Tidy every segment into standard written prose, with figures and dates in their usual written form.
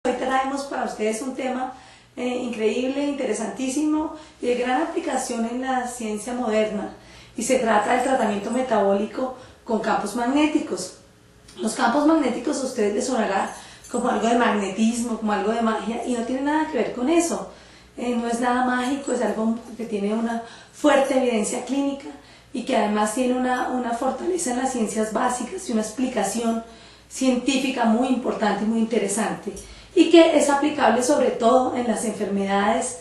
Hoy traemos para ustedes un tema increíble, interesantísimo y de gran aplicación en la ciencia moderna, y se trata del tratamiento metabólico con campos magnéticos. Los campos magnéticos a ustedes les sonará como algo de magnetismo, como algo de magia, y no tiene nada que ver con eso. No es nada mágico, es algo que tiene una fuerte evidencia clínica y que además tiene una fortaleza en las ciencias básicas y una explicación científica muy importante y muy interesante, y que es aplicable sobre todo en las enfermedades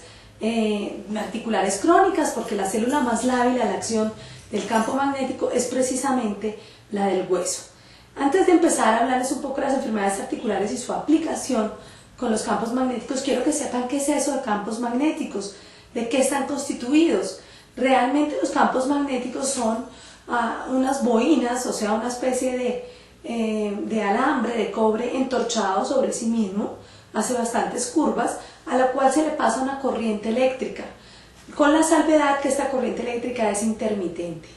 articulares crónicas, porque la célula más lábil a la acción del campo magnético es precisamente la del hueso. Antes de empezar a hablarles un poco de las enfermedades articulares y su aplicación con los campos magnéticos, quiero que sepan qué es eso de campos magnéticos, de qué están constituidos. Realmente los campos magnéticos son unas bobinas, o sea, una especie de alambre de cobre entorchado sobre sí mismo, hace bastantes curvas, a la cual se le pasa una corriente eléctrica, con la salvedad que esta corriente eléctrica es intermitente,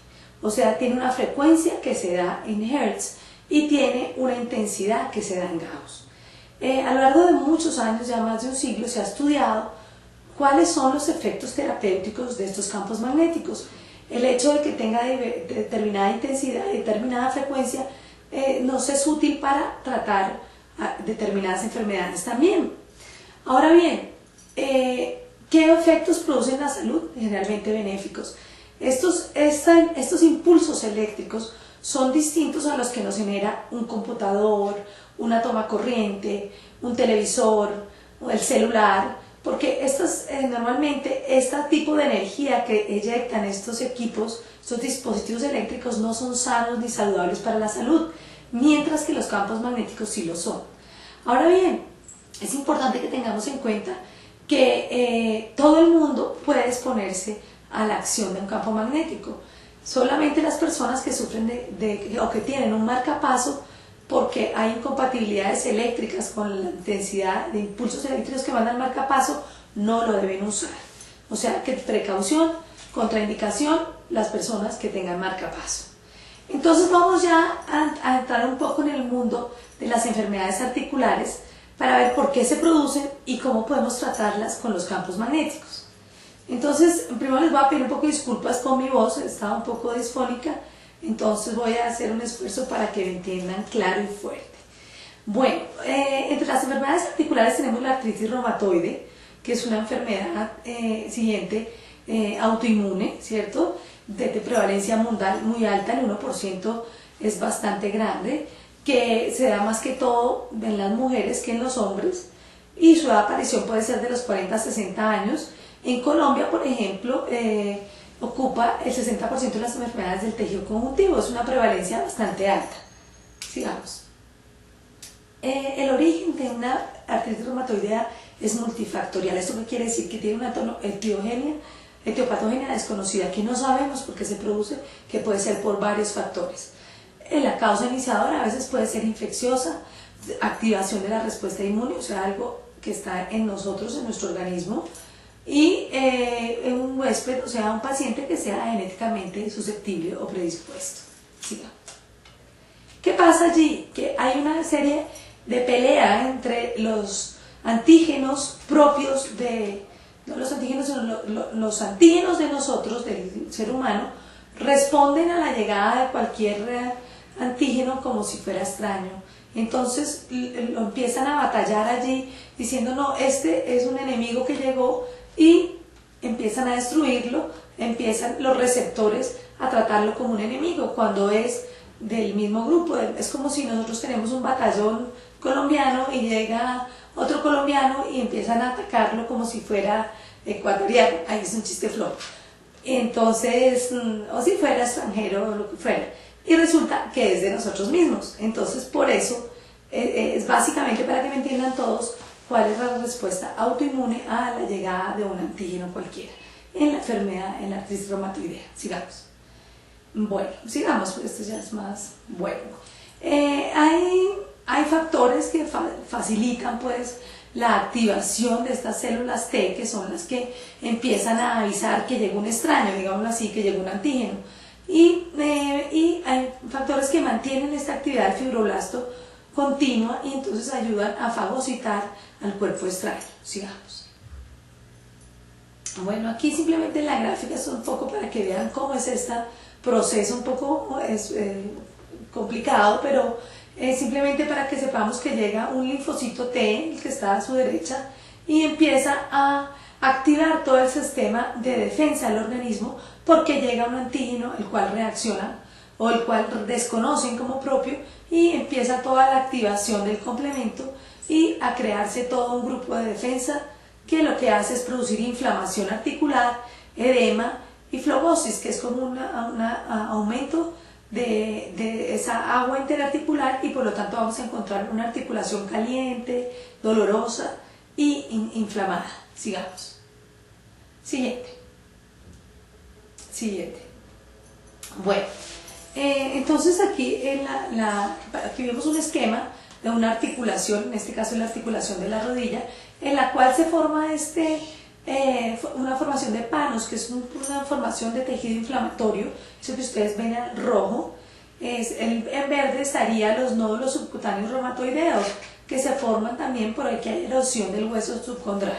o sea, tiene una frecuencia que se da en Hertz y tiene una intensidad que se da en Gauss. A lo largo de muchos años, ya más de un siglo, se ha estudiado cuáles son los efectos terapéuticos de estos campos magnéticos. El hecho de que tenga determinada intensidad, determinada frecuencia, nos es útil para tratar determinadas enfermedades también. Ahora bien, ¿qué efectos producen la salud? Generalmente benéficos. Estos impulsos eléctricos son distintos a los que nos genera un computador, una toma corriente, un televisor, el celular, porque normalmente este tipo de energía que eyectan estos equipos, estos dispositivos eléctricos, no son sanos ni saludables para la salud, mientras que los campos magnéticos sí lo son. Ahora bien, es importante que tengamos en cuenta que todo el mundo puede exponerse a la acción de un campo magnético. Solamente las personas que sufren o que tienen un marcapaso, porque hay incompatibilidades eléctricas con la intensidad de impulsos eléctricos que mandan al marcapaso, no lo deben usar. O sea que precaución, contraindicación, las personas que tengan marcapaso. Entonces vamos ya a entrar un poco en el mundo de las enfermedades articulares para ver por qué se producen y cómo podemos tratarlas con los campos magnéticos. Entonces, primero les voy a pedir un poco de disculpas con mi voz, estaba un poco disfónica, entonces voy a hacer un esfuerzo para que me entiendan claro y fuerte. Bueno, entre las enfermedades articulares tenemos la artritis reumatoide, que es una enfermedad autoinmune, ¿cierto? De prevalencia mundial muy alta, el 1% es bastante grande, que se da más que todo en las mujeres que en los hombres, y su aparición puede ser de los 40 a 60 años. En Colombia, por ejemplo, ocupa el 60% de las enfermedades del tejido conjuntivo, es una prevalencia bastante alta. Sigamos. El origen de una artritis reumatoidea es multifactorial. ¿Esto qué quiere decir? Que tiene una etiopatogenia desconocida, que no sabemos por qué se produce, que puede ser por varios factores. La causa iniciadora a veces puede ser infecciosa, activación de la respuesta inmune, o sea, algo que está en nosotros, en nuestro organismo, y un huésped, o sea, un paciente que sea genéticamente susceptible o predispuesto. Sigamos. ¿Qué pasa allí? Que hay una serie de pelea entre los antígenos propios no los antígenos, sino los antígenos de nosotros, del ser humano, responden a la llegada de cualquier antígeno como si fuera extraño. Entonces lo empiezan a batallar allí diciendo, no, este es un enemigo que llegó, y empiezan a destruirlo, empiezan los receptores a tratarlo como un enemigo, cuando es del mismo grupo. Es como si nosotros tenemos un batallón colombiano y llega otro colombiano y empiezan a atacarlo como si fuera ecuatoriano. Ahí es un chiste flojo. Entonces, o si fuera extranjero o lo que fuera. Y resulta que es de nosotros mismos. Entonces, por eso, es básicamente para que me entiendan todos cuál es la respuesta autoinmune a la llegada de un antígeno cualquiera en la enfermedad, en la artritis reumatoidea. Sigamos. Bueno, sigamos, porque esto ya es más bueno. Hay factores que facilitan pues la activación de estas células T, que son las que empiezan a avisar que llegó un extraño, digámoslo así, que llegó un antígeno. Y hay factores que mantienen esta actividad del fibroblasto continua y entonces ayudan a fagocitar al cuerpo extraño. Sigamos. Bueno, aquí simplemente en la gráfica es un poco para que vean cómo es este proceso, un poco complicado, pero simplemente para que sepamos que llega un linfocito T, el que está a su derecha, y empieza a activar todo el sistema de defensa del organismo porque llega un antígeno el cual reacciona o el cual desconocen como propio y empieza toda la activación del complemento y a crearse todo un grupo de defensa que lo que hace es producir inflamación articular, edema y flebosis, que es como un aumento de esa agua interarticular y por lo tanto vamos a encontrar una articulación caliente, dolorosa y inflamada. Sigamos. Siguiente. Bueno, entonces aquí, aquí vemos un esquema de una articulación, en este caso la articulación de la rodilla, en la cual se forma una formación de panos, que es una formación de tejido inflamatorio, eso que ustedes ven en rojo. En verde estarían los nódulos subcutáneos reumatoideos, que se forman también por el que hay erosión del hueso subcondral.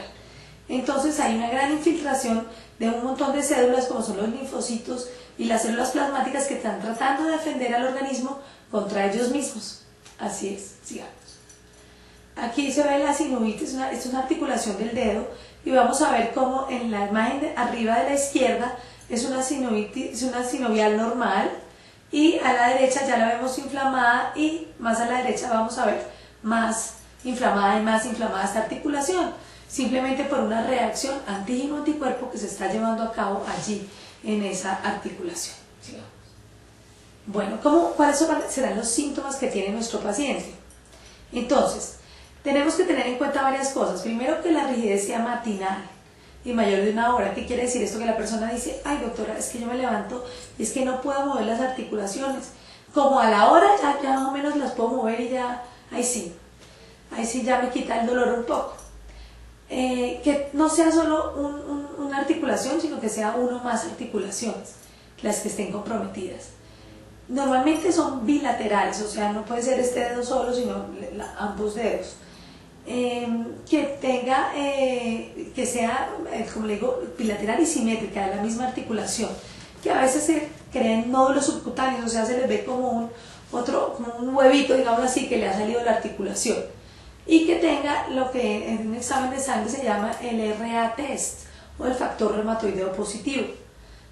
Entonces hay una gran infiltración de un montón de células como son los linfocitos y las células plasmáticas que están tratando de defender al organismo contra ellos mismos. Así es, sigamos. Aquí se ve la sinovitis, es una articulación del dedo y vamos a ver cómo en la imagen de arriba de la izquierda es una sinovitis, es una sinovial normal y a la derecha ya la vemos inflamada y más a la derecha vamos a ver más inflamada y más inflamada esta articulación, simplemente por una reacción antígeno-anticuerpo que se está llevando a cabo allí en esa articulación. Sigamos. Bueno, ¿cuáles serán los síntomas que tiene nuestro paciente? Entonces, tenemos que tener en cuenta varias cosas. Primero, que la rigidez sea matinal y mayor de 1 hora. ¿Qué quiere decir esto? Que la persona dice, ay doctora, es que yo me levanto y es que no puedo mover las articulaciones. Como a la hora ya más o menos las puedo mover y ya, ahí sí ya me quita el dolor un poco. Que no sea solo una articulación, sino que sea uno o más articulaciones las que estén comprometidas. Normalmente son bilaterales, o sea, no puede ser este dedo solo, sino ambos dedos. Que sea, como le digo, bilateral y simétrica, de la misma articulación, que a veces se crean nódulos subcutáneos, o sea, se les ve como un huevito, digamos así, que le ha salido la articulación, y que tenga lo que en un examen de sangre se llama el RA test, o el factor reumatoideo positivo,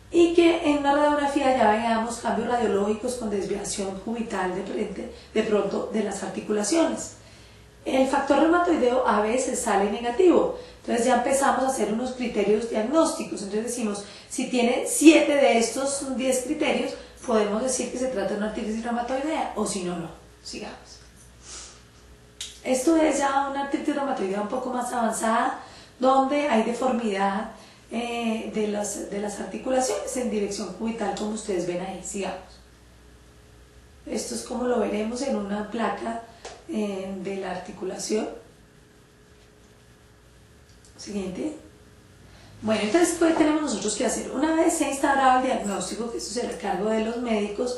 y que en una radiografía ya veamos cambios radiológicos con desviación cubital de pronto de las articulaciones. El factor reumatoideo a veces sale negativo, entonces ya empezamos a hacer unos criterios diagnósticos. Entonces decimos, si tiene 7 de estos 10 criterios, podemos decir que se trata de una artritis reumatoidea, o si no, no. Sigamos. Esto es ya una artritis reumatoidea un poco más avanzada, donde hay deformidad de las articulaciones en dirección cubital, como ustedes ven ahí. Sigamos. Esto es como lo veremos en una placa de la articulación. Siguiente. Bueno, entonces ¿qué tenemos nosotros que hacer? Una vez se ha instaurado el diagnóstico, que eso será a cargo de los médicos,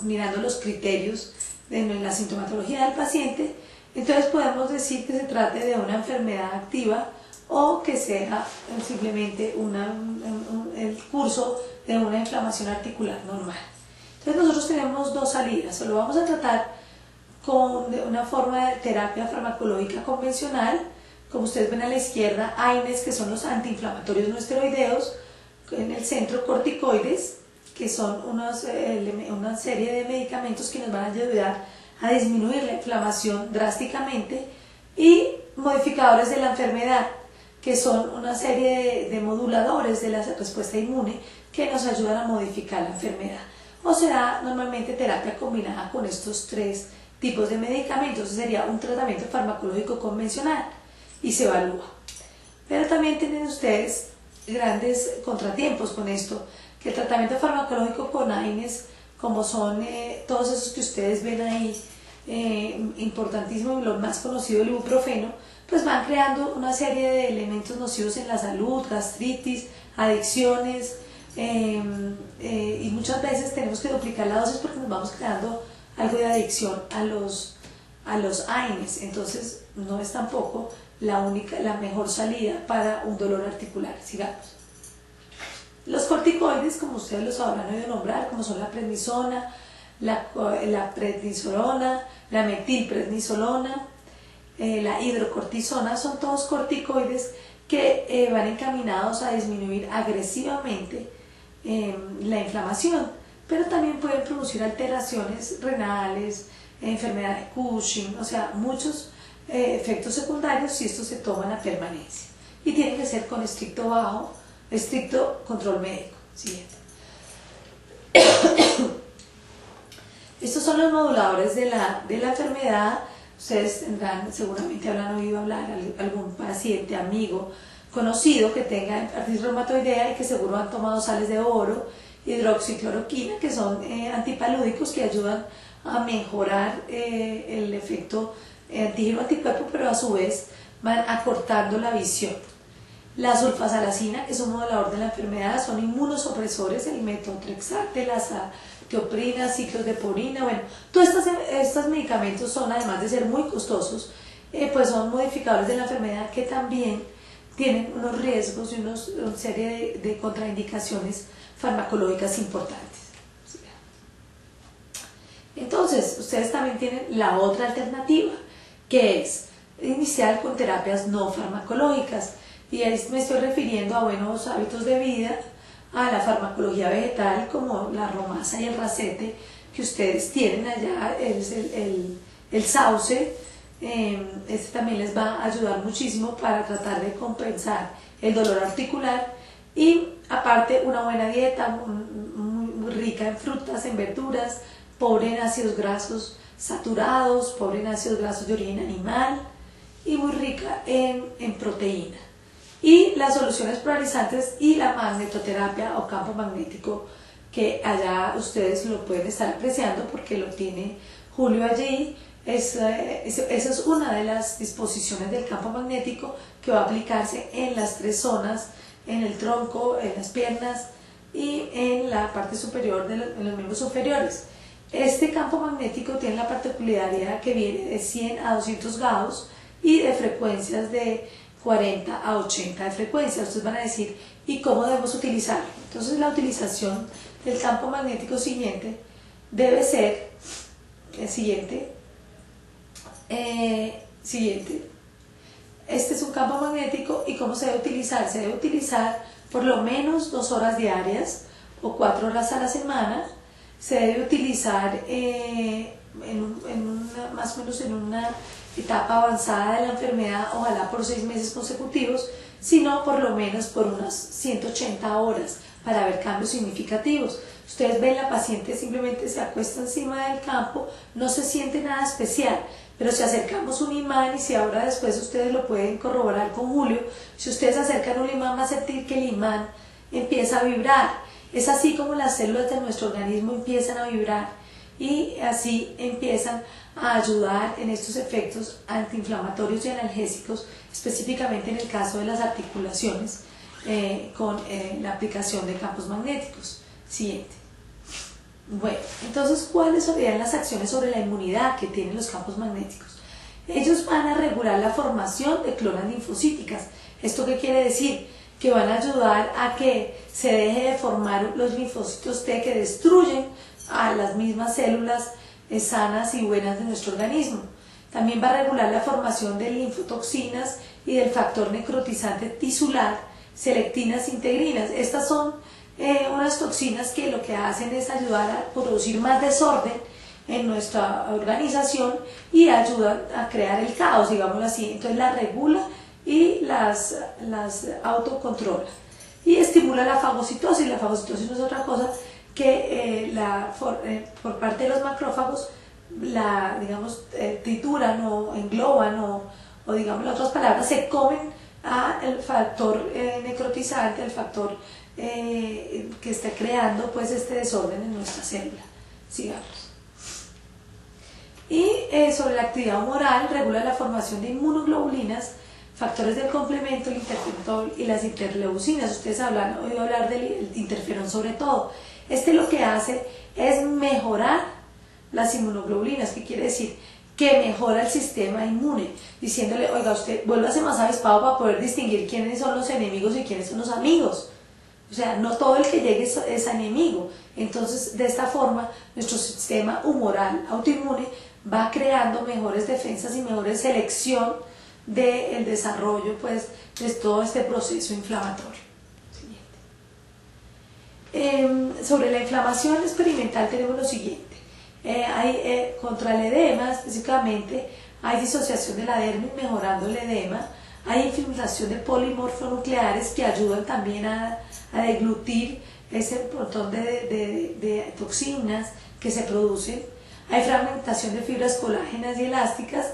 mirando los criterios de la sintomatología del paciente, entonces podemos decir que se trate de una enfermedad activa o que sea simplemente el curso de una inflamación articular normal. Entonces nosotros tenemos dos salidas: o lo vamos a tratar con una forma de terapia farmacológica convencional, como ustedes ven a la izquierda, AINES, que son los antiinflamatorios no esteroideos, en el centro corticoides, que son una serie de medicamentos que nos van a ayudar a disminuir la inflamación drásticamente, y modificadores de la enfermedad, que son una serie de moduladores de la respuesta inmune que nos ayudan a modificar la enfermedad. O será normalmente terapia combinada con estos 3 tipos de medicamentos. Sería un tratamiento farmacológico convencional y se evalúa. Pero también tienen ustedes grandes contratiempos con esto, que el tratamiento farmacológico con AINES, como son todos esos que ustedes ven ahí, importantísimo, y lo más conocido, el ibuprofeno, pues van creando una serie de elementos nocivos en la salud, gastritis, adicciones, y muchas veces tenemos que duplicar la dosis porque nos vamos creando algo de adicción a a los AINES, entonces no es tampoco la mejor salida para un dolor articular. Sigamos. Los corticoides, como ustedes los habrán oído nombrar, como son la prednisona, la prednisolona, la metilprednisolona, la hidrocortisona, son todos corticoides que van encaminados a disminuir agresivamente la inflamación, pero también pueden producir alteraciones renales, enfermedad de Cushing, o sea, muchos efectos secundarios si estos se toman a permanencia. Y tienen que ser con estricto control médico. Siguiente. Estos son los moduladores de la enfermedad. Ustedes tendrán, seguramente habrán oído hablar algún paciente, amigo, conocido que tenga artritis reumatoidea y que seguro han tomado sales de oro, hidroxicloroquina, que son antipalúdicos que ayudan a mejorar el efecto antígeno anticuerpo, pero a su vez van acortando la visión. La sulfasalacina, que es un modulador de la enfermedad, son inmunosupresores, el metotrexate, la tioprina, ciclosporina, bueno, todos estos medicamentos son, además de ser muy costosos, pues son modificadores de la enfermedad que también tienen unos riesgos y una serie de contraindicaciones farmacológicas importantes. Entonces, ustedes también tienen la otra alternativa, que es iniciar con terapias no farmacológicas, y ahí me estoy refiriendo a buenos hábitos de vida, a la farmacología vegetal como la romasa y el racete que ustedes tienen allá, es el sauce. Este también les va a ayudar muchísimo para tratar de compensar el dolor articular, y aparte una buena dieta muy rica en frutas, en verduras, pobre en ácidos grasos saturados, pobre en ácidos grasos de origen animal y muy rica en proteína. Y las soluciones polarizantes y la magnetoterapia o campo magnético, que allá ustedes lo pueden estar apreciando porque lo tiene Julio allí. Esa es una de las disposiciones del campo magnético que va a aplicarse en las tres zonas, en el tronco, en las piernas y en la parte superior de los miembros superiores. Este campo magnético tiene la particularidad que viene de 100 a 200 Gauss y de frecuencias de 40 a 80 de frecuencia. Ustedes van a decir, ¿y cómo debemos utilizarlo? Entonces la utilización del campo magnético siguiente debe ser el siguiente. Este es un campo magnético, y ¿cómo se debe utilizar? Se debe utilizar por lo menos 2 horas diarias o 4 horas a la semana. Se debe utilizar más o menos en una etapa avanzada de la enfermedad, ojalá por 6 meses consecutivos, sino por lo menos por unas 180 horas para ver cambios significativos. Ustedes ven, la paciente simplemente se acuesta encima del campo, no se siente nada especial, pero si acercamos un imán, y si ahora después ustedes lo pueden corroborar con Julio, si ustedes acercan un imán, van a sentir que el imán empieza a vibrar. Es así como las células de nuestro organismo empiezan a vibrar, y así empiezan a ayudar en estos efectos antiinflamatorios y analgésicos, específicamente en el caso de las articulaciones, con la aplicación de campos magnéticos. Siguiente. Bueno, entonces, ¿cuáles serían las acciones sobre la inmunidad que tienen los campos magnéticos? Ellos van a regular la formación de clonas linfocíticas. ¿Esto qué quiere decir? Que van a ayudar a que se deje de formar los linfocitos T que destruyen a las mismas células sanas y buenas de nuestro organismo. También va a regular la formación de linfotoxinas y del factor necrotizante tisular, selectinas integrinas. Estas son unas toxinas que lo que hacen es ayudar a producir más desorden en nuestra organización y ayudan a crear el caos, digámoslo así. Entonces la regula y las autocontrola, y estimula la fagocitosis. La fagocitosis no es otra cosa que por parte de los macrófagos trituran o engloban o digamos en otras palabras, se comen al factor necrotizante, al factor que está creando pues este desorden en nuestra célula. Sigamos. Y sobre la actividad humoral, regula la formación de inmunoglobulinas, factores del complemento, el interferón y las interleucinas. Ustedes han oído hablar del interferón sobre todo. Este lo que hace es mejorar las inmunoglobulinas. ¿Qué quiere decir? que mejora el sistema inmune, diciéndole, oiga, usted vuélvase más avispado para poder distinguir quiénes son los enemigos y quiénes son los amigos. O sea, no todo el que llegue es enemigo. Entonces, de esta forma, nuestro sistema humoral autoinmune va creando mejores defensas y mejores selección del desarrollo, pues, de todo este proceso inflamatorio. Sobre la inflamación experimental tenemos lo siguiente. Contra el edema específicamente hay disociación de la dermis mejorando el edema, hay infiltración de polimorfonucleares que ayudan también a deglutir ese montón de toxinas que se producen, hay fragmentación de fibras colágenas y elásticas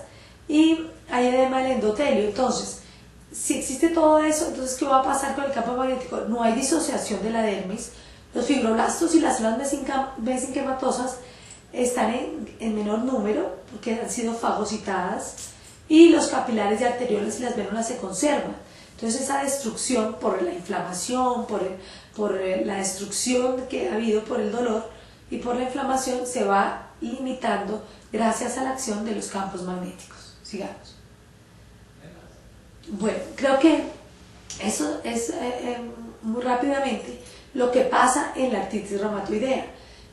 y hay edema del endotelio. Entonces, si existe todo eso, entonces ¿qué va a pasar con el campo magnético? No hay disociación de la dermis, los fibroblastos y las células mesenquimatosas están en menor número porque han sido fagocitadas y los capilares y arterioles y las vénulas se conservan. Entonces esa destrucción por la inflamación, por la destrucción que ha habido por el dolor y por la inflamación se va limitando gracias a la acción de los campos magnéticos. Sigamos. Bueno, creo que eso es muy rápidamente lo que pasa en la artritis reumatoidea.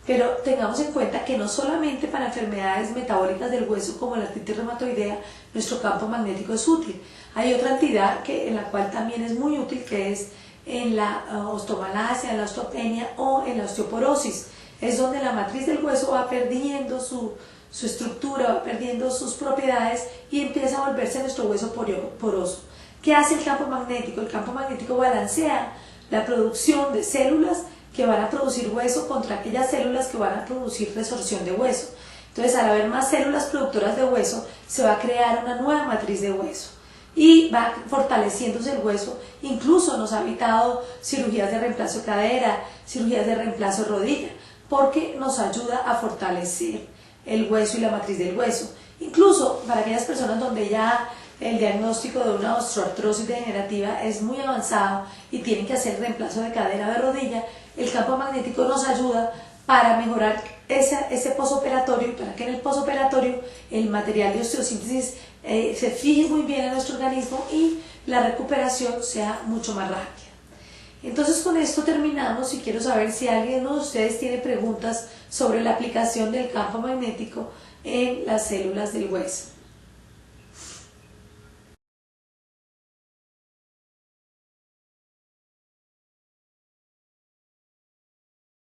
Pero tengamos en cuenta que no solamente para enfermedades metabólicas del hueso como la artritis reumatoidea nuestro campo magnético es útil. Hay otra entidad en la cual también es muy útil, que es en la osteomalacia, en la osteopenia o en la osteoporosis. Es donde la matriz del hueso va perdiendo su estructura, va perdiendo sus propiedades y empieza a volverse nuestro hueso poroso. ¿Qué hace el campo magnético? El campo magnético balancea la producción de células que van a producir hueso contra aquellas células que van a producir resorción de hueso. Entonces, al haber más células productoras de hueso, se va a crear una nueva matriz de hueso y va fortaleciéndose el hueso. Incluso nos ha evitado cirugías de reemplazo de cadera, cirugías de reemplazo de rodilla, porque nos ayuda a fortalecer el hueso y la matriz del hueso. Incluso para aquellas personas donde ya el diagnóstico de una osteoartrosis degenerativa es muy avanzado y tienen que hacer reemplazo de cadera o de rodilla, el campo magnético nos ayuda para mejorar ese posoperatorio y para que en el posoperatorio el material de osteosíntesis se fije muy bien en nuestro organismo y la recuperación sea mucho más rápida. Entonces con esto terminamos y quiero saber si alguien de ustedes tiene preguntas sobre la aplicación del campo magnético en las células del hueso.